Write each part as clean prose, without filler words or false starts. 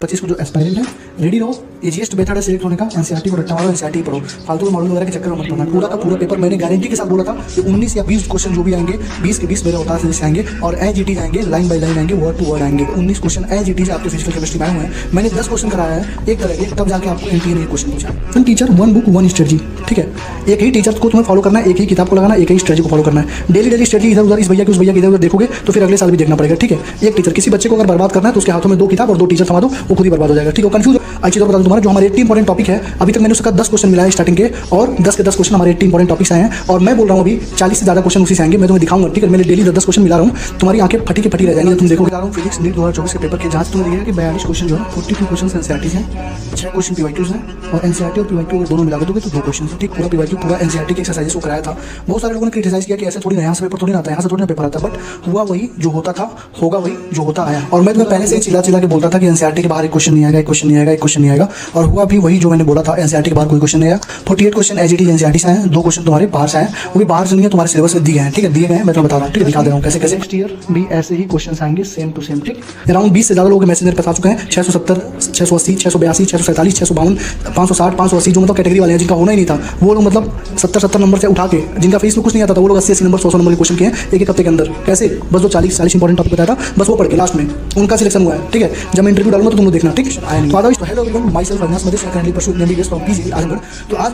2025 को जो एस्पायरेंट है रेडी रहो। इजीएस्ट मेथड है सिलेक्ट होने का, एनसीईआरटी को रट्टा मारो, एनसीईआरटी पढ़ो, फालतू मॉडल वगैरह के चक्कर में मत पड़ना। पूरा का पूरा पेपर मैंने गारंटी के साथ बोला था कि 19 या 20 क्वेश्चन जो भी आएंगे 20 के 20 मेरे अवतार से आएंगे और एज इट इज आएंगे, लाइन बाय लाइन आएंगे, वर्ड टू वर्ड आएंगे। 19 क्वेश्चन एज इट इज आपके फिजिकल केमिस्ट्री में आए हुए हैं। मैंने 10 क्वेश्चन कराया है एक तरह के, तब जाके आपको एनटीए ने क्वेश्चन पूछा। फिर teacher one book one strategy, ठीक है, एक ही टीचर को तुम्हें फॉलो करना है, एक ही किताब को लगाना, एक ही स्ट्रेटजी को फॉलो करना है। डेली स्ट्रेटजी इधर उधर इस भैया की उस भैया की इधर उधर देखोगे तो फिर अगले साल भी देखना पड़ेगा, ठीक है। एक टीचर, किसी बच्चे को अगर बर्बाद करना है तो उसके हाथों में 2 किताब और 2 टीचर थमा दो, वो खुद ही बर्बाद हो जाएगा, ठीक है। कंफ्यूज अच्छी तरह बता दूं तुम्हारा जो हमारे 80 इंपॉर्टेंट टॉपिक है, अभी तक मैंने उसका 10 क्वेश्चन मिला है स्टार्टिंग के, और 10 के 10 क्वेश्चन हमारे 80 इंपॉर्टेंट टॉपिक्स आए हैं। और मैं बोल रहा हूँ अभी 40 से ज़्यादा क्वेश्चन उसी से आएंगे, मैं तुम्हें दिखाऊंगा, ठीक है। मैंने डेली 10 क्वेश्चन मिला रहा हूँ, तुम्हारी आंखें फटी की फटी रह जाएंगी तुम देखोगे। फिजिक्स नीट 2024 के पेपर के जहाँ तुम्हें दिखेगा कि 42 क्वेश्चन जो है 42 क्वेश्चन एनसीईआरटी हैं, 6 क्वेश्चन पीवाईक्यूज हैं, और एनसीईआरटी और पीवाईक्यू दोनों मिला दोगे तो 2 क्वेश्चन, ठीक। पूरा पीवाईक्यू पूरा एनसीईआरटी के एक्सरसाइज को कराया था। बहुत सारे लोगों ने क्रिटिसाइज किया कि ऐसे थोड़ी ना, यहाँ से पेपर थोड़ी ना आता है, यहाँ से थोड़ी ना पेपर आता है, बट हुआ वही जो होता था, होगा वही जो होता आया। और मैं तुम्हें पहले से चिल्ला चिल्ला के बोलता था कि एनसीईआरटी के बाहर एक क्वेश्चन नहीं आएगा, एक क्वेश्चन नहीं आएगा, एक क्वेश्चन नहीं आएगा, और हुआ भी वही जो मैंने बोला था। एनसीईआरटी के बाहर कोई क्वेश्चन नहीं आया। 48 question as it is NCERT से आए, 2 क्वेश्चन तुम्हारे बाहर से आए, वो भी बाहर से नहीं है, तुम्हारे सिलेबस में दिए हैं, ठीक है, दिए गए हैं, मैं तुम्हें बता रहा हूँ, ठीक है, दिखा दे रहा हूँ कैसे कैसे। नेक्स्ट ईयर भी ऐसे ही क्वेश्चन आएंगे सेम टू सेम, ठीक। अराउंड 20 से ज़्यादा लोग मैसेज मेरे पास आ चुके हैं, 670, 680, 682, 647, 652, 560, 580 जो मतलब कैटेगरी वाले हैं जिनका होना ही नहीं था, वो लोग मतलब 70 नंबर से उठा के, जिनका फेस में कुछ नहीं आता था, वो लोग 80 नंबर 100 नंबर के क्वेश्चन किए हैं एक हफ्ते के अंदर। कैसे? बस वो 40 इंपॉर्टेंट टॉपिक बताया था, बस वो पढ़ के लास्ट में उनका सिलेक्शन हुआ है, ठीक है। जब मैं इंटरव्यू डालूंगा तो तुम लोग देखना, ठीक। Hello everyone, myself Avinash Madesh, currently pursuing MBBS from PG Azamgarh. तो आज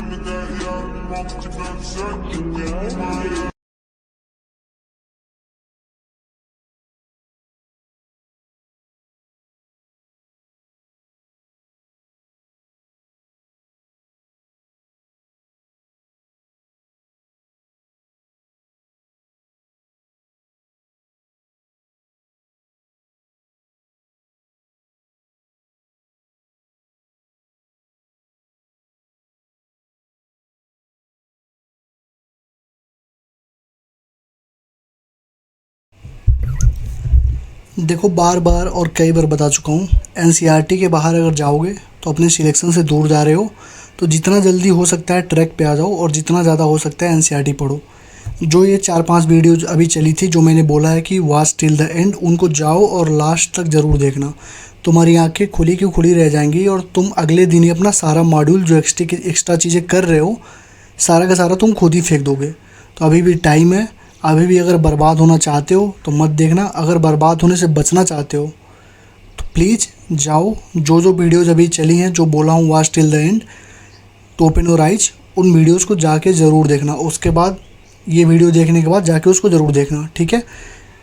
देखो, बार बार और कई बार बता चुका हूँ, एनसीईआरटी के बाहर अगर जाओगे तो अपने सिलेक्शन से दूर जा रहे हो। तो जितना जल्दी हो सकता है ट्रैक पे आ जाओ और जितना ज़्यादा हो सकता है एनसीईआरटी पढ़ो। जो ये 4-5 वीडियोज अभी चली थी जो मैंने बोला है कि वॉच टिल द एंड, उनको जाओ और लास्ट तक ज़रूर देखना। तुम्हारी आंखें खुली की खुली रह जाएंगी और तुम अगले दिन ही अपना सारा मॉड्यूल जो एक्स्ट्रा चीज़ें कर रहे हो सारा का सारा तुम खुद ही फेंक दोगे। तो अभी भी टाइम है, अभी भी अगर बर्बाद होना चाहते हो तो मत देखना, अगर बर्बाद होने से बचना चाहते हो तो प्लीज़ जाओ। जो वीडियोज़ अभी चली हैं, जो बोला हूँ वॉच टिल द एंड, तो ओपन योर आइज, उन वीडियोज़ को जाके ज़रूर देखना। उसके बाद ये वीडियो देखने के बाद जाके उसको ज़रूर देखना, ठीक है।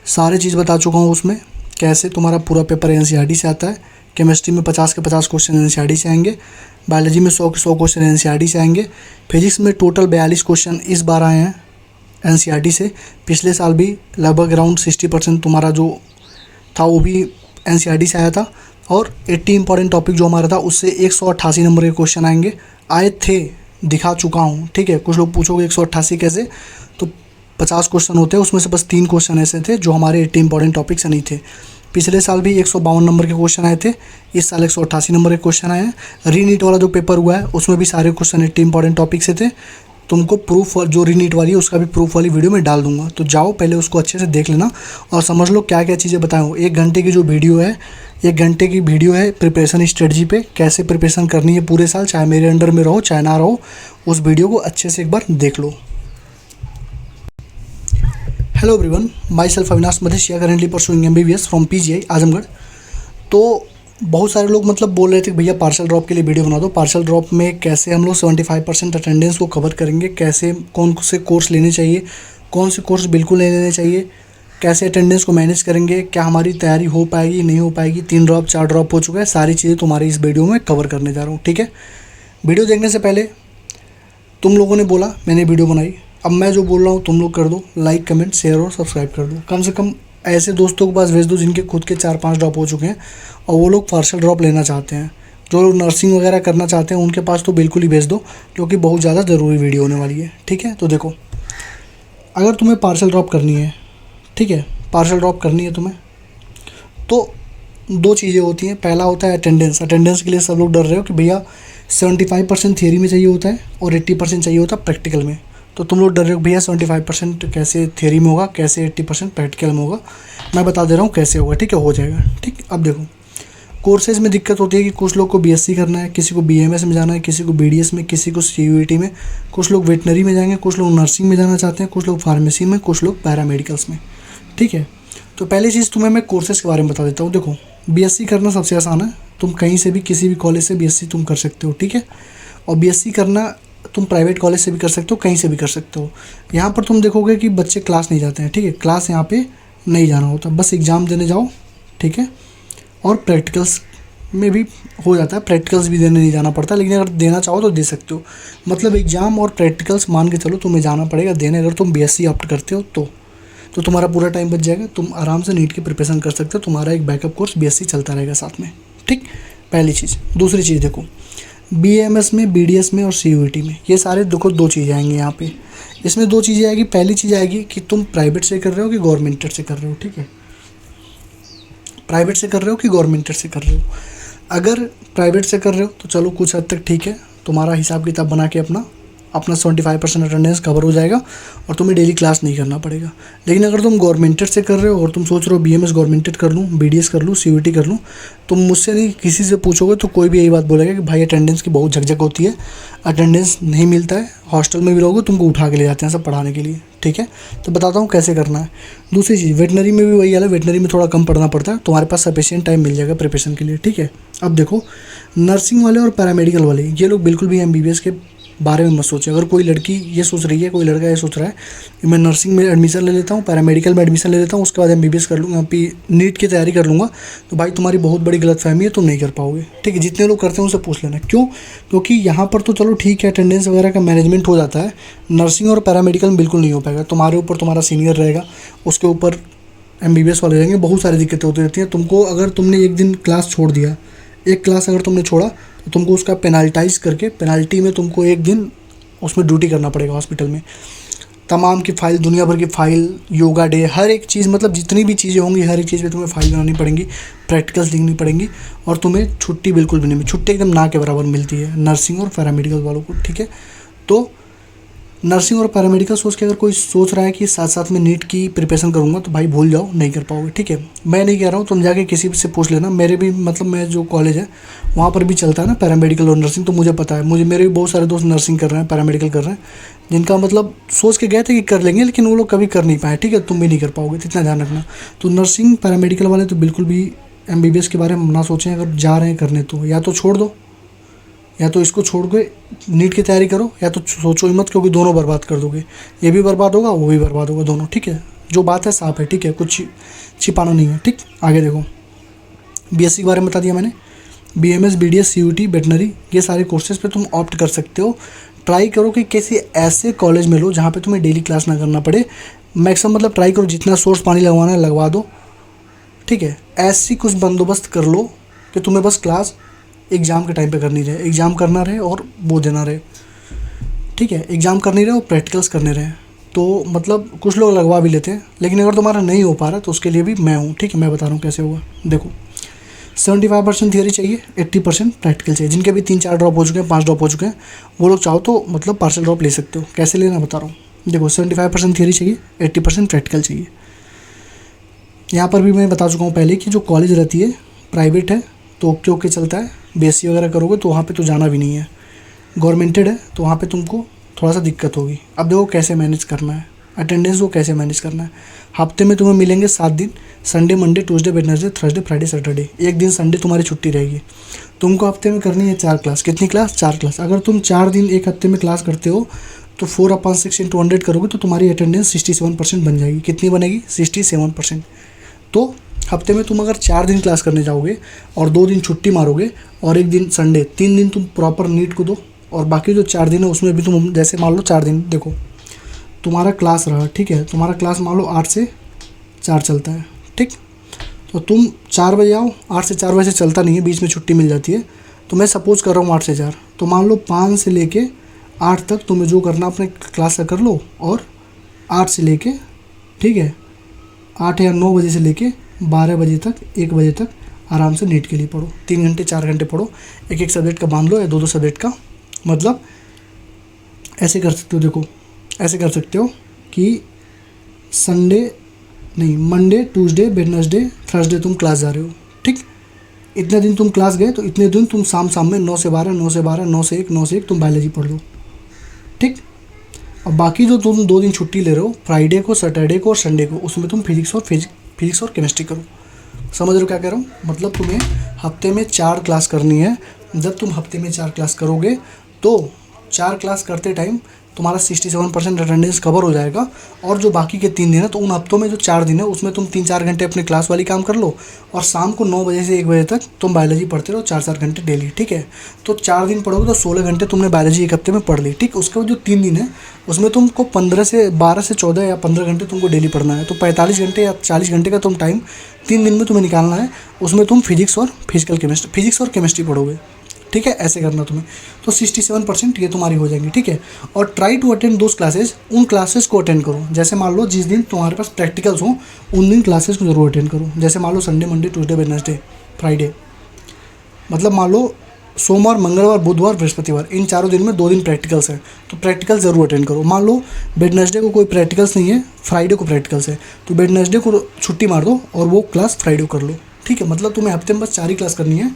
सारे चीज़ बता चुका हूँ उसमें, कैसे तुम्हारा पूरा पेपर एनसीईआरटी से आता है। केमिस्ट्री में 50 के 50 क्वेश्चन एनसीईआरटी से आएंगे, बायोलॉजी में 100 के 100 क्वेश्चन एनसीईआरटी से आएंगे, फिजिक्स में टोटल 42 क्वेश्चन इस बार आए हैं एनसीईआरटी से। पिछले साल भी लगभग अराउंड 60% तुम्हारा जो था वो भी एनसीईआरटी से आया था। और 80 इंपॉर्टेंट टॉपिक जो हमारा था उससे 188 नंबर के क्वेश्चन आए थे, दिखा चुका हूँ, ठीक है। कुछ लोग पूछोगे 188 कैसे, तो 50 क्वेश्चन होते हैं, उसमें से बस 3 क्वेश्चन ऐसे थे जो हमारे 80 इंपॉर्टेंट टॉपिक से नहीं थे। पिछले साल भी 152 नंबर के क्वेश्चन आए थे, इस साल 188 नंबर के क्वेश्चन आए हैं। रीनीट वाला जो पेपर हुआ है उसमें भी सारे क्वेश्चन 80 इंपॉर्टेंट टॉपिक से थे। तुमको प्रूफ जो रीनीट वाली है उसका भी प्रूफ वाली वीडियो में डाल दूंगा, तो जाओ पहले उसको अच्छे से देख लेना और समझ लो क्या क्या चीज़ें बताया हूँ। 1 घंटे की जो वीडियो है, 1 घंटे की वीडियो है प्रिपरेशन स्ट्रेटजी पे, कैसे प्रिपरेशन करनी है पूरे साल, चाहे मेरे अंडर में रहो चाहे ना रहो, उस वीडियो को अच्छे से एक बार देख लो। Hello everyone, myself Avinash Madesh, currently pursuing MBBS from PGI Azamgarh. तो बहुत सारे लोग मतलब बोल रहे थे भैया पार्शल ड्रॉप के लिए वीडियो बना दो, पार्शल ड्रॉप में कैसे हम लोग 75% अटेंडेंस को कवर करेंगे, कैसे कौन से कोर्स लेने चाहिए, कौन से कोर्स बिल्कुल नहीं लेने चाहिए, कैसे अटेंडेंस को मैनेज करेंगे, क्या हमारी तैयारी हो पाएगी नहीं हो पाएगी। 3 ड्रॉप 4 ड्रॉप हो चुका है, सारी चीज़ें तुम्हारी इस वीडियो में कवर करने जा रहा हूँ, ठीक है। वीडियो देखने से पहले तुम लोगों ने बोला, मैंने वीडियो बनाई, अब मैं जो बोल रहा हूँ तुम लोग कर दो, लाइक कमेंट शेयर और सब्सक्राइब कर दो। कम से कम ऐसे दोस्तों के पास भेज दो जिनके खुद के 4-5 ड्रॉप हो चुके हैं और वो लोग पार्शल ड्रॉप लेना चाहते हैं। जो लोग नर्सिंग वगैरह करना चाहते हैं उनके पास तो बिल्कुल ही भेज दो, क्योंकि बहुत ज़्यादा ज़रूरी वीडियो होने वाली है, ठीक है। तो देखो, अगर तुम्हें पार्शल ड्रॉप करनी है, ठीक है, पार्शल ड्रॉप करनी है तुम्हें, तो 2 चीज़ें होती हैं। पहला होता है अटेंडेंस। अटेंडेंस के लिए सब लोग डर रहे हो कि भैया 75% थियरी में चाहिए होता है और 80% चाहिए होता है प्रैक्टिकल में। तो तुम लोग डर रहे हो भैया 75% कैसे थियरी में होगा, कैसे 80% प्रैक्टिकल में होगा। मैं बता दे रहा हूँ कैसे होगा, ठीक है, हो जाएगा, ठीक। अब देखो, कोर्सेज में दिक्कत होती है कि कुछ लोग को बीएससी करना है, किसी को बीएमएस में जाना है, किसी को बीडीएस में, किसी को सीयूईटी में, कुछ लोग वेटनरी में जाएंगे, कुछ लोग नर्सिंग में जाना चाहते हैं, कुछ लोग फार्मेसी में, कुछ लोग पैरामेडिकल्स में। ठीक है, तो पहली चीज़ तुम्हें मैं कोर्सेज के बारे में बता देता हूँ। देखो, बीएससी करना सबसे आसान है, तुम कहीं से भी किसी भी कॉलेज से बीएससी तुम कर सकते हो। ठीक है, और बीएससी करना तुम प्राइवेट कॉलेज से भी कर सकते हो, कहीं से भी कर सकते हो। यहाँ पर तुम देखोगे कि बच्चे क्लास नहीं जाते हैं। ठीक है, क्लास यहाँ पे नहीं जाना होता, बस एग्ज़ाम देने जाओ। ठीक है, और प्रैक्टिकल्स में भी हो जाता है, प्रैक्टिकल्स भी देने नहीं जाना पड़ता, लेकिन अगर देना चाहो तो दे सकते हो। मतलब एग्ज़ाम और प्रैक्टिकल्स मान के चलो तुम्हें जाना पड़ेगा देने, अगर तुम बीएससी ऑप्ट करते हो तो तुम्हारा पूरा टाइम बच जाएगा, तुम आराम से नीट की प्रिपरेशन कर सकते हो, तुम्हारा एक बैकअप कोर्स बीएससी चलता रहेगा साथ में। ठीक, पहली चीज़। दूसरी चीज़ देखो, बीएमएस में, बीडीएस में और सीयूईटी में, ये सारे देखो दो चीज़ें आएंगी यहाँ पे। इसमें दो चीज़ें आएगी। पहली चीज़ आएगी कि तुम प्राइवेट से कर रहे हो कि गवर्नमेंटेड से कर रहे हो। ठीक है, प्राइवेट से कर रहे हो कि गवर्नमेंटेड से कर रहे हो। अगर प्राइवेट से कर रहे हो तो चलो कुछ हद तक ठीक है, तुम्हारा हिसाब किताब बना के अपना 75% अटेंडेंस कवर हो जाएगा और तुम्हें डेली क्लास नहीं करना पड़ेगा। लेकिन अगर तुम गवर्नमेंटेड से कर रहे हो और तुम सोच रहे हो बीएमएस गवर्नमेंटेड कर लूँ, बीडीएस कर लूँ, सीयूईटी कर लूँ, तुम मुझसे नहीं किसी से पूछोगे तो कोई भी यही बात बोलेगा कि भाई अटेंडेंस की बहुत झकझक होती है, अटेंडेंस नहीं मिलता है, हॉस्टल में भी रहोगे तुमको उठा के ले जाते हैं सब पढ़ाने के लिए। ठीक है, तो बताता हूँ कैसे करना है। दूसरी चीज़, वेटनरी में भी वही हाल है, वेटनरी में थोड़ा कम पढ़ना पड़ता है, तुम्हारे पास सफिशिएंट टाइम मिल जाएगा प्रिपरेशन के लिए। ठीक है, अब देखो, नर्सिंग वाले और पैरामेडिकल वाले, ये लोग बिल्कुल भी एमबीबीएस के बारे में मत सोचें। अगर कोई लड़की ये सोच रही है, कोई लड़का ये सोच रहा है कि मैं नर्सिंग में एडमिशन ले लेता हूँ, पैरामेडिकल में एडमिशन ले लेता हूँ, उसके बाद एमबीबीएस कर लूँगा, नीट की तैयारी कर लूँगा, तो भाई तुम्हारी बहुत बड़ी गलतफहमी है, तुम नहीं कर पाओगे। ठीक है, जितने लोग करते हैं उनसे पूछ लेना। क्यों? क्योंकि यहाँ पर तो चलो ठीक है, अटेंडेंस वगैरह का मैनेजमेंट हो जाता है, नर्सिंग और पैरामेडिकल में बिल्कुल नहीं हो पाएगा। तुम्हारे ऊपर तुम्हारा सीनियर रहेगा, उसके ऊपर एमबीबीएस वाले रहेंगे, बहुत सारी दिक्कतें होती रहती हैं। तुमको अगर तुमने एक दिन क्लास छोड़ दिया, एक क्लास अगर तुमने छोड़ा, तो तुमको उसका पेनाल्टाइज करके, पेनाल्टी में तुमको एक दिन उसमें ड्यूटी करना पड़ेगा हॉस्पिटल में। तमाम की फ़ाइल, दुनिया भर की फ़ाइल, योगा डे, हर एक चीज़, मतलब जितनी भी चीज़ें होंगी हर एक चीज़ पे तुम्हें फ़ाइल बनानी पड़ेंगी, प्रैक्टिकल्स लिखनी पड़ेंगी, और तुम्हें छुट्टी बिल्कुल भी नहीं मिलती। छुट्टी एकदम ना के बराबर मिलती है नर्सिंग और पैरामेडिकल वालों को। ठीक है, तो नर्सिंग और पैरामेडिकल सोच के अगर कोई सोच रहा है कि साथ साथ में नीट की प्रिपरेशन करूँगा, तो भाई भूल जाओ, नहीं कर पाओगे। ठीक है, मैं नहीं कह रहा हूँ, तुम जाके किसी से पूछ लेना। मेरे भी मतलब मैं जो कॉलेज है वहाँ पर भी चलता है ना पैरामेडिकल और नर्सिंग, तो मुझे पता है। मेरे भी बहुत सारे दोस्त नर्सिंग कर रहे हैं, पैरामेडिकल कर रहे हैं, जिनका मतलब सोच के गए थे कि कर लेंगे, लेकिन वो लोग कभी कर नहीं पाए। ठीक है, तुम भी नहीं कर पाओगे, इतना ध्यान रखना। तो नर्सिंग पैरामेडिकल वाले तो बिल्कुल भी एमबीबीएस के बारे में ना सोचें। अगर जा रहे हैं करने तो या तो छोड़ दो, या तो इसको छोड़ के नीट की तैयारी करो, या तो सोचो ही मत, क्योंकि दोनों बर्बाद कर दोगे। ये भी बर्बाद होगा, वो भी बर्बाद होगा, दोनों। ठीक है, जो बात है साफ है। ठीक है, कुछ छिपाना नहीं है। ठीक, आगे देखो, बीएससी के बारे में बता दिया मैंने। बीएमएस, बीडीएस, सीयूटी, वेटनरी, ये सारे कोर्सेज पे तुम ऑप्ट कर सकते हो। ट्राई करो कि किसी ऐसे कॉलेज में लो जहाँ पे तुम्हें डेली क्लास ना करना पड़े। मैक्सिमम मतलब ट्राई करो, जितना सोर्स पानी लगवाना है लगवा दो। ठीक है, ऐसी कुछ बंदोबस्त कर लो कि तुम्हें बस क्लास एग्ज़ाम के टाइम पे करनी रहे, एग्ज़ाम करना रहे और वो देना रहे। ठीक है, एग्ज़ाम करनी रहे और प्रैक्टिकल्स करने रहे। तो मतलब कुछ लोग लगवा भी लेते हैं, लेकिन अगर तुम्हारा नहीं हो पा रहा तो उसके लिए भी मैं हूँ। ठीक है, मैं बता रहा हूँ कैसे होगा। देखो, 75% थियरी चाहिए, 80% प्रैक्टिकल चाहिए। जिनके भी 3-4 ड्रॉप हो चुके हैं, 5 ड्रॉप हो चुके हैं, वो लोग चाहो तो मतलब पार्सल ड्रॉप ले सकते हो। कैसे लेना बता रहा हूँ। देखो, 75% थियरी चाहिए, 80% प्रैक्टिकल चाहिए। यहाँ पर भी मैं बता चुका हूँ पहले कि जो कॉलेज रहती है प्राइवेट है तो ओके ओके चलता है, बीएससी वगैरह करोगे तो वहाँ पे तो जाना भी नहीं है। गवर्नमेंटेड है तो वहाँ पे तुमको थोड़ा सा दिक्कत होगी। अब देखो कैसे मैनेज करना है, अटेंडेंस को कैसे मैनेज करना है। हफ्ते में तुम्हें मिलेंगे 7 दिन, Sunday, Monday, Tuesday, Wednesday, Thursday, Friday, Saturday. एक दिन संडे तुम्हारी छुट्टी रहेगी। तुमको हफ्ते में करनी है 4 क्लास। कितनी क्लास? 4 क्लास। अगर तुम 4 दिन एक हफ्ते में क्लास करते हो तो 4/6 × 100 करोगे तो तुम्हारी अटेंडेंस 67% बन जाएगी। कितनी बनेगी? 67%। तो हफ्ते में तुम अगर 4 दिन क्लास करने जाओगे और 2 दिन छुट्टी मारोगे और 1 दिन संडे, 3 दिन तुम प्रॉपर नीट को दो, और बाकी जो 4 दिन है उसमें भी तुम जैसे मान लो 4 दिन देखो तुम्हारा क्लास रहा। ठीक है, तुम्हारा क्लास मान लो 8 से 4 चलता है। ठीक, तो तुम 4 बजे आओ, 8 से 4 बजे से चलता नहीं है, बीच में छुट्टी मिल जाती है। तो मैं सपोज़ कर रहा हूँ 8 से 4, तो मान लो 5 से लेके 8 तक तुम्हें जो करना अपने क्लास का कर लो, और 8 से लेके, ठीक है, 8 या 9 बजे से लेके 12 बजे तक, 1 बजे तक आराम से नीट के लिए पढ़ो। 3 घंटे 4 घंटे पढ़ो, एक एक सब्जेक्ट का बांध लो या 2-2 सब्जेक्ट का। मतलब ऐसे कर सकते हो। देखो ऐसे कर सकते हो कि संडे नहीं, मंडे, ट्यूसडे, वेडनेसडे, थर्सडे तुम क्लास जा रहे हो। ठीक, इतने दिन तुम क्लास गए तो इतने दिन तुम शाम में 9 से 12, 9 से 12, 9 से 1, 9 से 1 तुम बायोलॉजी पढ़ लो, ठीक। और बाकी जो तुम 2 दिन छुट्टी ले रहे हो, फ्राइडे को, सैटरडे को और संडे को, उसमें तुम फिजिक्स और केमिस्ट्री करो। समझ रहे हो क्या कह रहा हूँ? मतलब तुम्हें हफ्ते में 4 क्लास करनी है। जब तुम हफ्ते में 4 क्लास करोगे तो 4 क्लास करते टाइम तुम्हारा 67% अटेंडेंस कवर हो जाएगा। और जो बाकी के 3 दिन है, तो उन हफ्तों में जो 4 दिन है उसमें तुम 3-4 घंटे अपने क्लास वाली काम कर लो, और शाम को 9 बजे से 1 बजे तक तुम बायोलॉजी पढ़ते रहो 4-4 घंटे डेली, ठीक है। तो 4 दिन पढ़ोगे तो 16 घंटे तुमने बायोलॉजी एक हफ्ते में पढ़ ली, ठीक। उसके बाद जो 3 दिन है उसमें तुमको 12 से 14 या 15 घंटे तुमको डेली पढ़ना है। तो 45 घंटे या 40 घंटे का तुम टाइम 3 दिन में तुम्हें निकालना है। उसमें तुम फिजिक्स और केमिस्ट्री पढ़ोगे, ठीक है। ऐसे करना तुम्हें, तो 67% ये तुम्हारी हो जाएंगी, ठीक है। और try to attend those classes, उन क्लासेस को अटेंड करो। जैसे मान लो जिस दिन तुम्हारे पास प्रैक्टिकल्स हो उन दिन क्लासेस को जरूर अटेंड करो। जैसे मान लो Sunday, Monday, Tuesday, Wednesday, Friday, मतलब मान लो सोमवार, मंगलवार, बुधवार, बृहस्पतिवार, इन 4 दिन में 2 दिन प्रैक्टिकल्स हैं, तो प्रैक्टिकल ज़रूर अटेंड करो। मान लो वेडनेसडे को कोई प्रैक्टिकल्स नहीं है, फ्राइडे को प्रैक्टिकल्स है, तो वेडनेसडे को छुट्टी मार दो और वो क्लास फ्राइडे को कर लो, ठीक है। मतलब तुम्हें हफ्ते में बस 4 ही क्लास करनी है,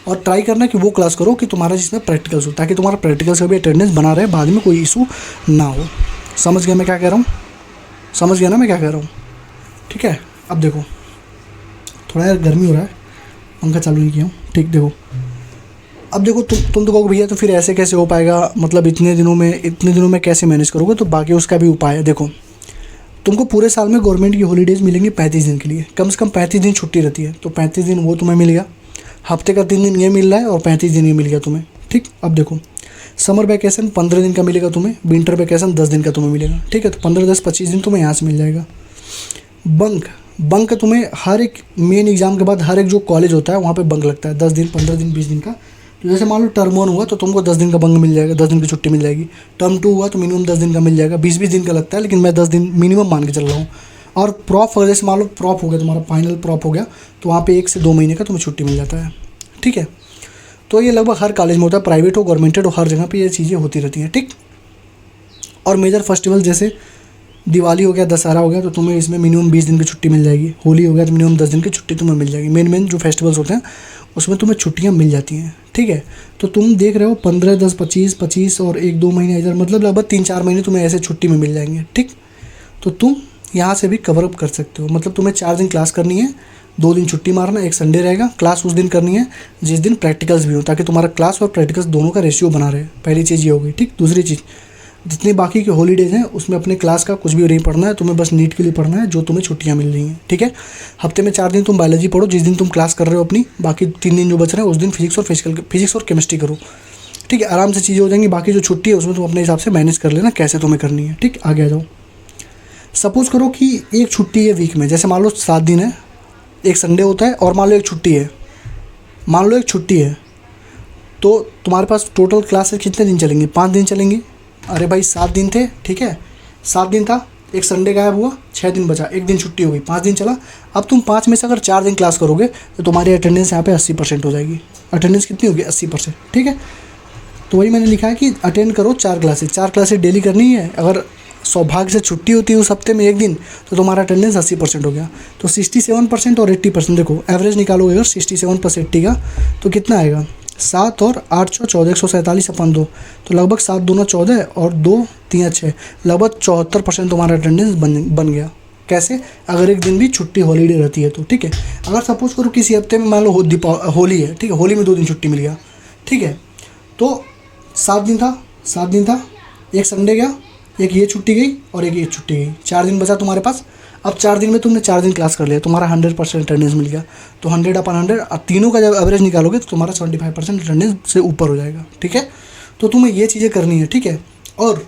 और ट्राई करना कि वो क्लास करो कि तुम्हारा जिसमें प्रैक्टिकल्स हो, ताकि तुम्हारा प्रैक्टिकल्स का भी अटेंडेंस बना रहे, बाद में कोई इशू ना हो। समझ गया मैं क्या कह रहा हूँ? समझ गया ना मैं क्या कह रहा हूँ? ठीक है। अब देखो थोड़ा यार गर्मी हो रहा है, पंखा चालू नहीं किया हूँ, ठीक। देखो अब देखो तुम तो कहोगे भैया तो फिर ऐसे कैसे हो पाएगा, मतलब इतने दिनों में कैसे मैनेज करोगे? तो बाकी उसका भी उपाय है। देखो तुमको पूरे साल में गवर्नमेंट की हॉलीडेज़ मिलेंगी 35 दिन के लिए, कम से कम 35 दिन छुट्टी रहती है, तो 35 दिन वो तुम्हें मिल गया। हफ्ते का 3 दिन ये मिल रहा है और 35 दिन ये मिल गया तुम्हें, ठीक। अब देखो समर वैकेशन 15 दिन का मिलेगा तुम्हें, विंटर वैकेशन 10 दिन का तुम्हें मिलेगा, ठीक है। तो 15, 10, 25 दिन तुम्हें यहाँ से मिल जाएगा। बंक तुम्हें हर एक मेन एग्जाम के बाद हर एक जो कॉलेज होता है वहाँ पे बंक लगता है 10 दिन, 15 दिन, 20 दिन का। तो जैसे मान लो टर्म 1 हुआ तो तुमको 10 दिन का बंक मिल जाएगा, 10 दिन की छुट्टी मिल जाएगी। टर्म 2 हुआ तो मिनिमम 10 दिन का मिल जाएगा, 20-20 दिन का लगता है, लेकिन मैं 10 दिन मिनिमम मान के चल रहा हूँ। और प्रॉप, जैसे मान लो प्रॉप हो गया, तुम्हारा फाइनल प्रॉप हो गया, तो वहाँ पे 1 से 2 महीने का तुम्हें छुट्टी मिल जाता है, ठीक है। तो ये लगभग हर कॉलेज में होता है, प्राइवेट हो, गवर्नमेंटेड हो, हर जगह पे ये चीज़ें होती रहती हैं, ठीक। और मेजर फेस्टिवल जैसे दिवाली हो गया, दशहरा हो गया, तो तुम्हें इसमें मिनिमम 20 दिन की छुट्टी मिल जाएगी। होली हो गया तो मिनिमम 10 दिन की छुट्टी तुम्हें मिल जाएगी। मेन जो फेस्टिवल्स होते हैं उसमें तुम्हें छुट्टियां मिल जाती हैं, ठीक है। तो तुम देख रहे हो 15, 10, 25 और 1-2 महीने इधर, मतलब लगभग 3-4 महीने तुम्हें ऐसे छुट्टी में मिल जाएंगे, ठीक। तो तुम यहाँ से भी कवर अप कर सकते हो। मतलब तुम्हें 4 दिन क्लास करनी है, 2 दिन छुट्टी मारना, 1 संडे रहेगा। क्लास उस दिन करनी है जिस दिन प्रैक्टिकल्स भी हो, ताकि तुम्हारा क्लास और प्रैक्टिकल्स दोनों का रेशियो बना रहे। पहली चीज़ ये होगी, ठीक। दूसरी चीज़, जितनी बाकी के हॉलीडेज़ हैं उसमें अपने क्लास का कुछ भी नहीं पढ़ना है, तुम्हें बस नीट के लिए पढ़ना है, जो तुम्हें छुट्टियां मिल रही हैं, ठीक है। हफ्ते में 4 दिन तुम बायोलॉजी पढ़ो, जिस दिन तुम क्लास कर रहे हो अपनी, बाकी 3 दिन जो बच रहे हैं उस दिन फिजिक्स और केमिस्ट्री करो, ठीक है। आराम से चीज़ें हो जाएंगी। बाकी जो छुट्टी है उसमें तुम अपने हिसाब से मैनेज कर लेना कैसे तुम्हें करनी है, ठीक। आगे आ जाओ। सपोज़ करो कि एक छुट्टी है वीक में, जैसे मान लो 7 दिन है, एक संडे होता है, और मान लो एक छुट्टी है, तो तुम्हारे पास टोटल क्लासेस कितने दिन चलेंगी? 5 दिन चलेंगी। अरे भाई 7 दिन थे, ठीक है, 7 दिन था, एक संडे गायब हुआ, 6 दिन बचा, 1 दिन छुट्टी हो गई, 5 दिन चला। अब तुम 5 में से अगर 4 दिन क्लास करोगे तो तुम्हारी अटेंडेंस यहाँ पे 80% हो जाएगी। अटेंडेंस कितनी होगी? 80%, ठीक है। तो वही मैंने लिखा है कि अटेंड करो 4 क्लासेस डेली करनी है। अगर सौभाग्य से छुट्टी होती है उस हफ्ते में 1 दिन, तो तुम्हारा अटेंडेंस 80% हो गया। तो 67% और 80%, देखो एवरेज निकालोगे अगर 67 + 80 का, तो कितना आएगा? 7 और 8 × 14, 147 अपन 2, तो लगभग 7 दूना 14 और 2 3 6, लगभग 74% तुम्हारा अटेंडेंस बन गया। कैसे? अगर एक दिन भी छुट्टी हॉलीडे रहती है तो, ठीक है। अगर सपोज करो किसी हफ्ते में मान लो होली है, ठीक है, होली में 2 दिन छुट्टी मिल गया, ठीक है, तो 7 दिन था, एक संडे गया, एक ये छुट्टी गई और एक ये छुट्टी गई, 4 दिन बचा तुम्हारे पास। अब 4 दिन में तुमने 4 दिन क्लास कर लिया, तुम्हारा 100% अटेंडेंस मिल गया। तो 100/100, अब तीनों का जब एवरेज निकालोगे तो तुम्हारा 75% अटेंडेंस से ऊपर हो जाएगा, ठीक है। तो तुम्हें ये चीज़ें करनी है, ठीक है। और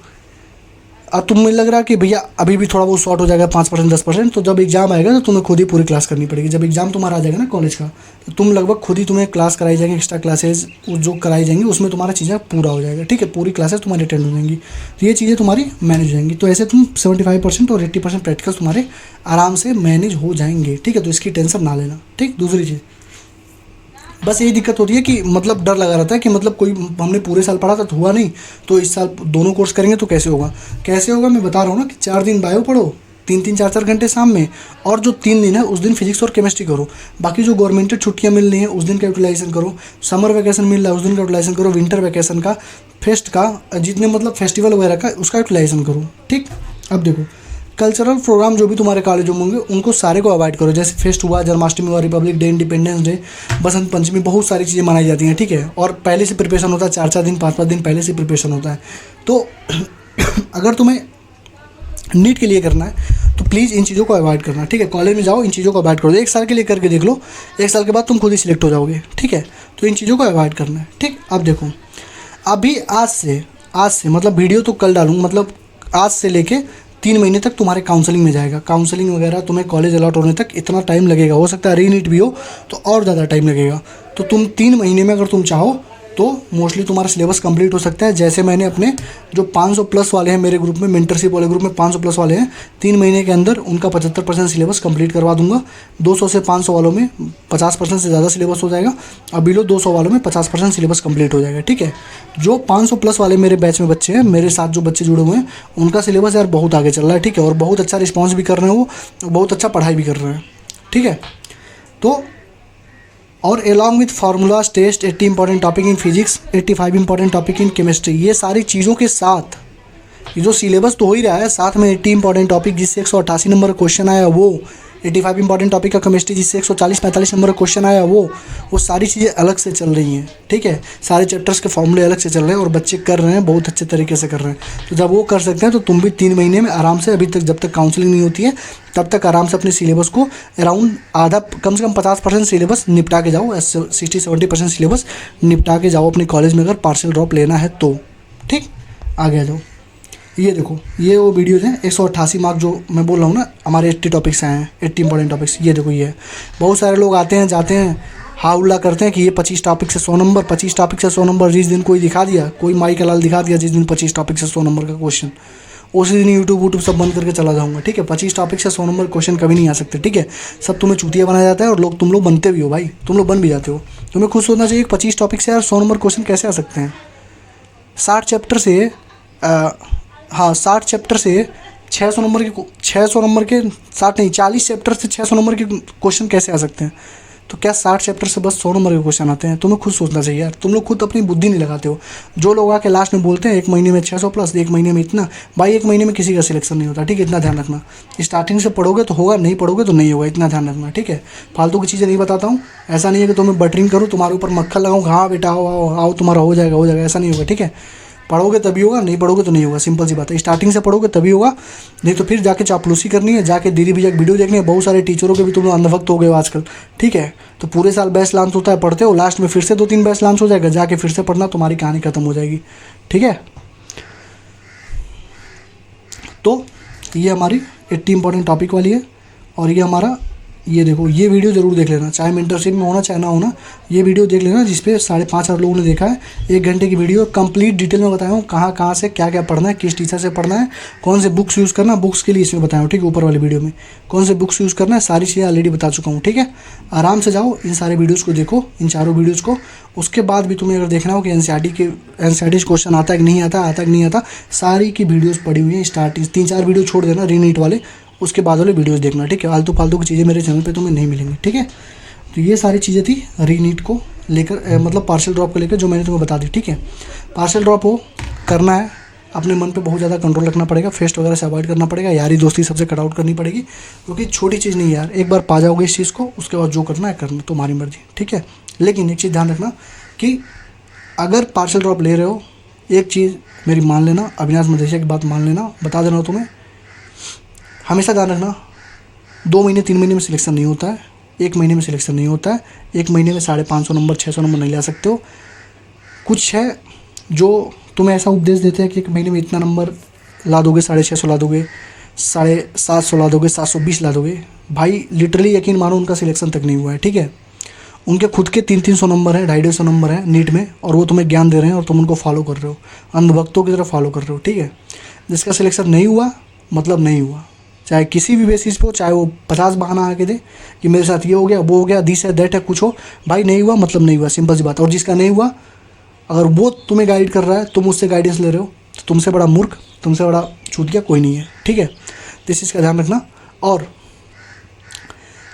अब तुम्हें लग रहा है कि भैया अभी भी थोड़ा बहुत शॉर्ट हो जाएगा 5%, 10%, तो जब एग्जाम आएगा तो तुम्हें खुद ही पूरी क्लास करनी पड़ेगी। जब एग्जाम तुम्हारा आ जाएगा ना कॉलेज का, तो तुम लगभग खुद ही, तुम्हें क्लास कराई जाएंगी, एक्स्ट्रा क्लासेज जो कराई जाएंगी उसमें तुम्हारा चीज़ें पूरा हो जाएगा, ठीक है। पूरी क्लासेस तुम्हारी अटेंड हो जाएंगी, तो ये चीज़ें तुम्हारी मैनेज हो जाएंगी। तो ऐसे तुम 75% और 80% प्रैक्टिकल्स तुम्हारे आराम से मैनेज हो जाएंगे, ठीक है। तो इसकी टेंशन ना लेना, ठीक। दूसरी चीज़, बस यही दिक्कत होती है कि मतलब डर लगा रहता है कि मतलब कोई हमने पूरे साल पढ़ा था तो हुआ नहीं, तो इस साल दोनों कोर्स करेंगे तो कैसे होगा मैं बता रहा हूँ ना कि 4 दिन बायो पढ़ो, 3-3 4-4 घंटे शाम में, और जो 3 दिन है उस दिन फिजिक्स और केमिस्ट्री करो। बाकी जो गवर्नमेंटेड छुट्टियाँ मिल रही हैं उस दिन का यूटिलाइजेशन करो, समर वैकेशन मिल रहा है उस दिन का यूटिलाइजेशन करो, विंटर वैकेशन का, फेस्ट का, जितने मतलब फेस्टिवल वगैरह का उसका यूटिलाइजेशन करो। ठीक, अब देखो कल्चरल प्रोग्राम जो भी तुम्हारे कॉलेज में होंगे उनको सारे को अवॉइड करो। जैसे फेस्ट हुआ, जन्माष्टमी हुआ, Republic day, independence day, Basant Panchami, बहुत सारी चीज़ें मनाई जाती हैं। ठीक है, और पहले से प्रिपरेशन होता है, 4-4 दिन 5-5 दिन पहले से प्रिपरेशन होता है। तो अगर तुम्हें नीट के लिए करना है तो प्लीज़ इन चीज़ों को अवॉइड करना। ठीक है, कॉलेज में जाओ, इन चीज़ों को अवॉइड करो। 1 साल के लिए करके देख लो, 1 साल के बाद तुम खुद ही सिलेक्ट हो जाओगे। ठीक है, तो इन चीज़ों को अवॉइड करना है। ठीक, अब देखो अभी आज से मतलब वीडियो तो कल डालूंगा, मतलब आज से लेके 3 महीने तक तुम्हारे काउंसलिंग में जाएगा। काउंसलिंग वगैरह तुम्हें कॉलेज अलॉट होने तक इतना टाइम लगेगा, हो सकता है रीनीट भी हो तो और ज़्यादा टाइम लगेगा। तो तुम 3 महीने में अगर तुम चाहो तो मोस्टली तुम्हारा सिलेबस कंप्लीट हो सकता है। जैसे मैंने अपने जो 500 प्लस वाले हैं मेरे ग्रुप में, मेंटरशिप वाले ग्रुप में 500 प्लस वाले हैं, 3 महीने के अंदर उनका 75% सिलेबस कंप्लीट करवा दूंगा। 200 से 500 वालों में 50% से ज़्यादा सिलेबस हो जाएगा, और बिलो 200 वालों में 50% सिलेबस कंप्लीट हो जाएगा। ठीक है, जो 500 प्लस वाले मेरे बैच में बच्चे हैं, मेरे साथ जो बच्चे जुड़े हुए हैं, उनका सिलेबस यार बहुत आगे चल रहा है। ठीक है, और बहुत अच्छा रिस्पॉन्स भी कर रहे हैं वो, बहुत अच्छा पढ़ाई भी कर रहे हैं। ठीक है, तो और along with formulas test 80 important topic in physics, 85 important topic in chemistry, ये सारी चीज़ों के साथ ये जो सिलेबस तो हो ही रहा है, साथ में 80 इंपॉर्टेंट टॉपिक जिससे 188 नंबर का क्वेश्चन आया वो, 85 इंपॉर्टेंट टॉपिक का केमिस्ट्री जिससे 140-45 नंबर का क्वेश्चन आया वो सारी चीज़ें अलग से चल रही हैं। ठीक है, सारे चैप्टर्स के फॉर्मूले अलग से चल रहे हैं और बच्चे कर रहे हैं, बहुत अच्छे तरीके से कर रहे हैं। तो जब वो कर सकते हैं तो तुम भी 3 महीने में आराम से, अभी तक जब तक काउंसलिंग नहीं होती है तब तक आराम से अपने सिलेबस को अराउंड आधा, कम से कम 50% सिलेबस निपटा के जाओ, 60-70% सिलेबस निपटा के जाओ अपने कॉलेज में, अगर पार्शियल ड्रॉप लेना है तो। ठीक, आगे आ जाओ। ये देखो, ये वो वीडियोज़ हैं 188 मार्क जो मैं बोल रहा हूँ ना, हमारे 80 टॉपिक्स आए हैं, 80 इंपॉर्टेंट टॉपिक्स। ये देखो, ये बहुत सारे लोग आते हैं जाते हैं, हाउला करते हैं कि ये 25 टॉपिक से 100 नंबर, 25 टॉपिक से 100 नंबर। जिस दिन कोई दिखा दिया, कोई माई का लाल दिखा दिया जिस दिन 25 टॉपिक से 100 नंबर का क्वेश्चन, उसी दिन यूट्यूब सब बंद करके चला जाऊँगा। ठीक है, 25 टॉपिक से 100 नंबर क्वेश्चन कभी नहीं आ सकते। ठीक है, सब तुम्हें चूतिया बनाया जाता है, और तुम लोग बनते भी हो भाई, तुम लोग बन भी जाते हो। तुम्हें खुद सोचना चाहिए 25 टॉपिक से यार 100 नंबर क्वेश्चन कैसे आ सकते हैं। 60 चैप्टर से 60 चैप्टर से 600 नंबर के 60 नहीं 40 चैप्टर से 600 नंबर के क्वेश्चन कैसे आ सकते हैं। तो क्या 60 चैप्टर से बस 100 नंबर के क्वेश्चन आते हैं? तुम्हें खुद सोचना चाहिए यार, तुम लोग खुद अपनी बुद्धि नहीं लगाते हो। जो लोग आके लास्ट में बोलते हैं 1 महीने में 600 प्लस, 1 महीने में इतना, भाई 1 महीने में किसी का सिलेक्शन नहीं होता। ठीक है, इतना ध्यान रखना। स्टार्टिंग से पढ़ोगे तो होगा, नहीं पढ़ोगे तो नहीं होगा, इतना ध्यान रखना। ठीक है, फालतू की चीज़ें नहीं बताता हूँ। ऐसा नहीं है कि तुम्हें बटरिंग करूँ, तुम्हारे ऊपर मक्खन लगाऊँ, हाँ बेटा आओ तुम्हारा हो जाएगा, ऐसा नहीं होगा। ठीक है, पढ़ोगे तभी होगा, नहीं पढ़ोगे तो नहीं होगा, सिंपल सी बात है। स्टार्टिंग से पढ़ोगे तभी होगा, नहीं तो फिर जाके चापलूसी करनी है, जाके दीदी भैया की वीडियो देखनी है। बहुत सारे टीचरों के भी तुम लोग अंधभक्त हो गए हो आजकल। ठीक है, तो पूरे साल बैच लॉन्च होता है, पढ़ते हो, लास्ट में फिर से 2-3 बैच लॉन्च हो जाएगा, जाके फिर से पढ़ना, तुम्हारी कहानी खत्म हो जाएगी। ठीक है, तो ये हमारी 80 इंपॉर्टेंट टॉपिक वाली है, और ये हमारा, ये देखो, ये वीडियो ज़रूर देख लेना, चाहे मेंटरशिप में होना चाहे ना होना, ये वीडियो देख लेना जिसपे 5,500 लोगों ने देखा है। 1 घंटे की वीडियो, कंप्लीट डिटेल में बताया हूँ कहाँ से क्या क्या पढ़ना है, किस टीचर से पढ़ना है, कौन से बुक्स यूज़ करना, बुक्स के लिए इसमें बताया हूँ। ठीक है, ऊपर वाली वीडियो में कौन से बुक्स यूज़ करना है, सारी चीज़ें ऑलरेडी बता चुका हूँ। ठीक है, आराम से जाओ, इन सारे वीडियोज़ को देखो, इन चारों वीडियोज़ को। उसके बाद भी तुम्हें अगर देखना हो कि एनसीईआरटी क्वेश्चन आता है कि नहीं आता, सारी की वीडियोज़ पड़ी हुई है। स्टार्टिंग 3-4 वीडियो छोड़ देना रीनीट वाले, उसके बाद वाले वीडियोस देखना। ठीक है, फालतू की चीज़ें मेरे चैनल पे तुम्हें नहीं मिलेंगी। ठीक है, तो ये सारी चीज़ें थी रीनीट को लेकर, मतलब पार्शियल ड्रॉप को लेकर, जो मैंने तुम्हें बता दी। ठीक है, पार्शियल ड्रॉप हो करना है, अपने मन पे बहुत ज़्यादा कंट्रोल रखना पड़ेगा, फेस्ट वगैरह से अवॉइड करना पड़ेगा, यारी दोस्ती सबसे कट आउट करनी पड़ेगी, क्योंकि छोटी चीज़ नहीं यार, एक बार पा जाओगे इस चीज़ को, उसके बाद जो करना है करना, तुम्हारी मर्जी। ठीक है, लेकिन एक चीज़ ध्यान रखना कि अगर पार्शियल ड्रॉप ले रहे हो, एक चीज़ मेरी मान लेना, अविनाश मदेशिया की बात मान लेना, बता देना तुम्हें, हमेशा ध्यान रखना, 2 महीने 3 महीने में सिलेक्शन नहीं होता है, 1 महीने में सिलेक्शन नहीं होता है। 1 महीने में 550 नंबर 600 नंबर नहीं ला सकते हो। कुछ है जो तुम्हें ऐसा उपदेश देते हैं कि 1 महीने में इतना नंबर ला दोगे, 650 ला दोगे, 750 ला दोगे, 720 ला दोगे। भाई लिटरली यकीन मानो उनका सिलेक्शन तक नहीं हुआ है। ठीक है, उनके खुद के 300-300 नंबर है, 250 नंबर है नीट में, और वो तुम्हें ज्ञान दे रहे हैं और तुम उनको फॉलो कर रहे हो, अंधभक्तों की तरह फॉलो कर रहे हो। ठीक है, जिसका सिलेक्शन नहीं हुआ मतलब नहीं हुआ, चाहे किसी भी बेसिस पे हो, चाहे वो 50 बहाना आके दे कि मेरे साथ ये हो गया, वो हो गया, दिस है दैट है, कुछ हो, भाई नहीं हुआ मतलब नहीं हुआ, सिंपल सी बात। और जिसका नहीं हुआ, अगर वो तुम्हें गाइड कर रहा है, तुम उससे गाइडेंस ले रहे हो, तो तुमसे बड़ा मूर्ख, तुमसे बड़ा चूतिया कोई नहीं है। ठीक है, तो इस चीज़ का ध्यान रखना। और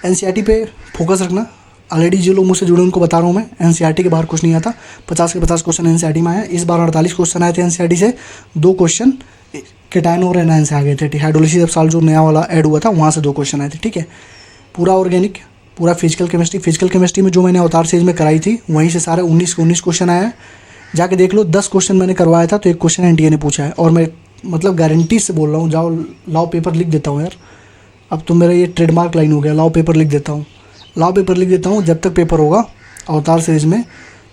एनसीईआरटी पे फोकस रखना। ऑलरेडी जो लोग मुझसे जुड़े उनको बता रहा हूँ मैं, एनसीईआरटी के बाहर कुछ नहीं आता। 50 के 50 क्वेश्चन एनसीईआरटी में आया। इस बार 48 क्वेश्चन आए थे एनसीईआरटी से, 2 क्वेश्चन केटायन और एनायन से आ गए थे। हाइड्रोलिसिस अब साल जो नया वाला ऐड हुआ था वहाँ से 2 क्वेश्चन आए थे, ठीक है। पूरा ऑर्गेनिक, पूरा फिजिकल केमिस्ट्री में जो मैंने अवतार सीरीज में कराई थी वहीं से सारे 19 क्वेश्चन आया है। जाके देख लो, 10 क्वेश्चन मैंने करवाया था तो 1 क्वेश्चन एनटीए ने पूछा है। और मैं मतलब गारंटी से बोल रहा हूँ, जाओ लाओ पेपर लिख देता हूँ यार। अब तो मेरा ये ट्रेडमार्क लाइन हो गया, लाओ पेपर लिख देता हूँ, लाओ पेपर लिख देता हूँ। जब तक पेपर होगा अवतार सीरीज में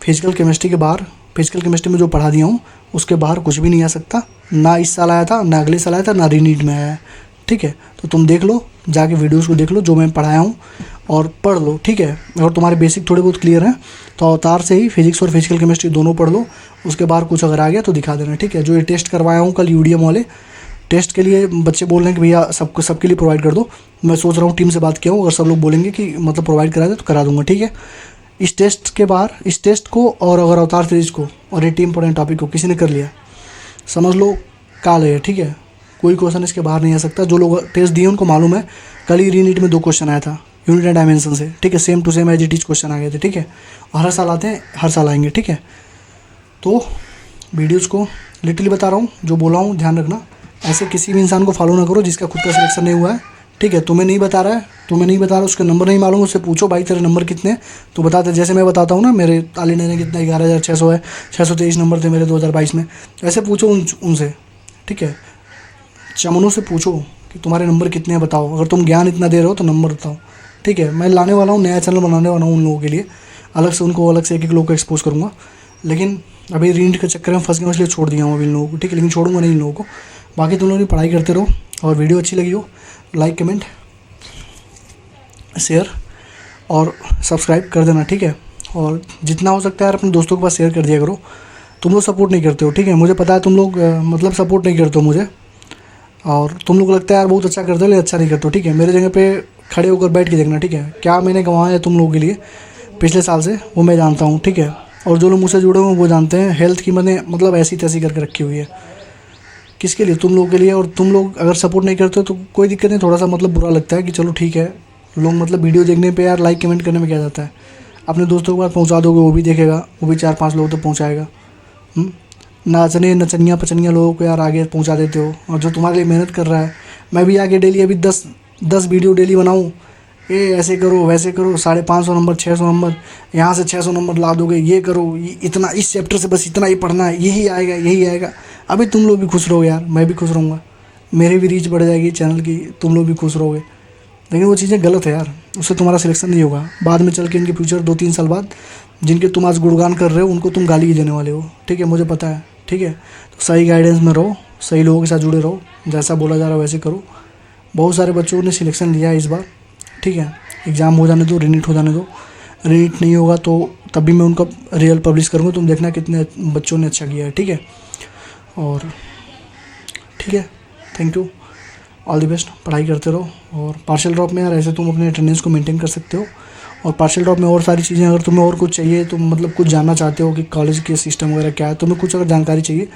फिजिकल केमिस्ट्री के बाहर, फिजिकल केमिस्ट्री में जो पढ़ा दिया हूँ उसके बाहर कुछ भी नहीं आ सकता। ना इस साल आया था, ना अगले साल आया था, ना रीनीट में आया है, ठीक है। तो तुम देख लो, जाके वीडियोस को देख लो जो मैं पढ़ाया हूँ और पढ़ लो, ठीक है। अगर तुम्हारे बेसिक थोड़े बहुत क्लियर हैं तो अवतार से ही फिजिक्स और फिजिकल केमिस्ट्री दोनों पढ़ लो। उसके बाद कुछ अगर आ गया तो दिखा देना, ठीक है। जो ये टेस्ट करवाया हूँ कल यूडीएम वाले टेस्ट के लिए, बच्चे बोल रहे हैं कि भैया सबके लिए प्रोवाइड कर दो। मैं सोच रहा हूँ टीम से बात किया हूँ, अगर सब लोग बोलेंगे कि मतलब प्रोवाइड करा दे तो करा दूंगा, ठीक है। इस टेस्ट के बाहर, इस टेस्ट को और अगर अवतार सीरीज को और 80 इंपॉर्टेंट टॉपिक को किसी ने कर लिया, समझ लो काल है, ठीक है। कोई क्वेश्चन इसके बाहर नहीं आ सकता। जो लोग टेस्ट दिए उनको मालूम है, कल ही रीनीट में 2 क्वेश्चन आया था यूनिट एंड डायमेंशन से, ठीक है। Same to same as it is question आ गए थे, ठीक है। और हर साल आते हैं, हर साल आएंगे, ठीक है। तो वीडियोज़ को लिटरली बता रहा हूँ, जो बोला हूँ ध्यान रखना। ऐसे किसी भी इंसान को फॉलो ना करो जिसका खुद का सिलेक्शन नहीं हुआ है, ठीक है। तुम्हें नहीं बता रहा है, उसका नंबर नहीं मालूम, उससे पूछो भाई तेरे नंबर कितने, तो बताते। जैसे मैं बताता हूँ ना, मेरे ताली ने कितना 11,600 है, 623 नंबर थे मेरे 2022 में। ऐसे पूछो उनसे, ठीक है। चमनों से पूछो कि तुम्हारे नंबर कितने हैं बताओ। अगर तुम ज्ञान इतना दे रहे हो तो नंबर बताओ, ठीक है। मैं लाने वाला हूँ, नया चैनल बनाने वाला हूँ उन लोगों के लिए, अलग से उनको अलग से एक लोग को एक्सपोज करूँगा। लेकिन अभी रीनीट के चक्कर में फंस गया, इसलिए छोड़ दिया हूँ अभी इन लोगों को, ठीक है। लेकिन छोड़ूंगा नहीं इन लोगों को। बाकी तुम लोग भी पढ़ाई करते रहो, और वीडियो अच्छी लगी हो लाइक कमेंट शेयर और सब्सक्राइब कर देना, ठीक है। और जितना हो सकता है यार अपने दोस्तों के पास शेयर कर दिया करो। तुम लोग सपोर्ट नहीं करते हो, ठीक है। मुझे पता है तुम लोग मतलब सपोर्ट नहीं करते हो मुझे, और तुम लोग को लगता है यार बहुत अच्छा करते हो, लेकिन अच्छा नहीं करते हो, ठीक है। मेरे जगह पे खड़े होकर बैठ के देखना, ठीक है। क्या मैंने गंवाया है तुम लोगों के लिए पिछले साल से, वो मैं जानता हूँ, ठीक है। और जो लोग मुझसे जुड़े हुए हैं वो जानते हैं, हेल्थ की मैंने मतलब ऐसी तैसी करके रखी हुई है। किसके लिए? तुम लोगों के लिए। और तुम लोग अगर सपोर्ट नहीं करते हो तो कोई दिक्कत नहीं, थोड़ा सा मतलब बुरा लगता है कि चलो ठीक है, लोग मतलब वीडियो देखने पे यार लाइक कमेंट करने में क्या जाता है। अपने दोस्तों के पास पहुंचा दोगे, वो भी देखेगा, वो भी 4-5 लोगों तक पहुंचाएगा। नाचने नचनिया पचनिया लोगों को यार आगे पहुंचा देते हो। और जो तुम्हारे लिए मेहनत कर रहा है, मैं भी आगे डेली अभी 10 वीडियो डेली बनाऊँ, ये ऐसे करो वैसे करो, 550 नंबर 600 नंबर, यहाँ से 600 नंबर ला दोगे, ये करो, इतना इस चैप्टर से बस इतना ही पढ़ना है, यही आएगा यही आएगा। अभी तुम लोग भी खुश रहो यार, मैं भी खुश रहूँगा, मेरी भी रीच बढ़ जाएगी चैनल की, तुम लोग भी खुश रहोगे। लेकिन वो चीज़ें गलत है यार, उससे तुम्हारा सिलेक्शन नहीं होगा। बाद में चल के इनके फ्यूचर 2-3 साल बाद जिनके तुम आज गुणगान कर रहे हो उनको तुम गाली ही देने वाले हो, ठीक है। मुझे पता है, ठीक है। तो सही गाइडेंस में रहो, सही लोगों के साथ जुड़े रहो, जैसा बोला जा रहा है वैसे करो। बहुत सारे बच्चों ने सिलेक्शन लिया है इस बार, ठीक है। एग्ज़ाम हो जाने दो, रीनीट हो जाने दो। रीनीट नहीं होगा तो तब भी मैं उनका रियल पब्लिश करूँगा, तुम देखना कितने बच्चों ने अच्छा किया है, ठीक है। और ठीक है, thank you, all the best, पढ़ाई करते रहो। और पार्शियल ड्रॉप में यार ऐसे तुम अपने अटेंडेंस को मेंटेन कर सकते हो। और पार्शियल ड्रॉप में और सारी चीज़ें, अगर तुम्हें और कुछ चाहिए, तुम मतलब कुछ जानना चाहते हो कि कॉलेज के सिस्टम वगैरह क्या है, तुम्हें कुछ अगर जानकारी चाहिए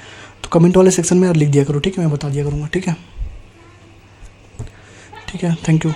तो कमेंट वाले सेक्शन में यार लिख दिया करो, ठीक है। मैं बता दिया करूँगा, ठीक है। ठीक है, थैंक यू।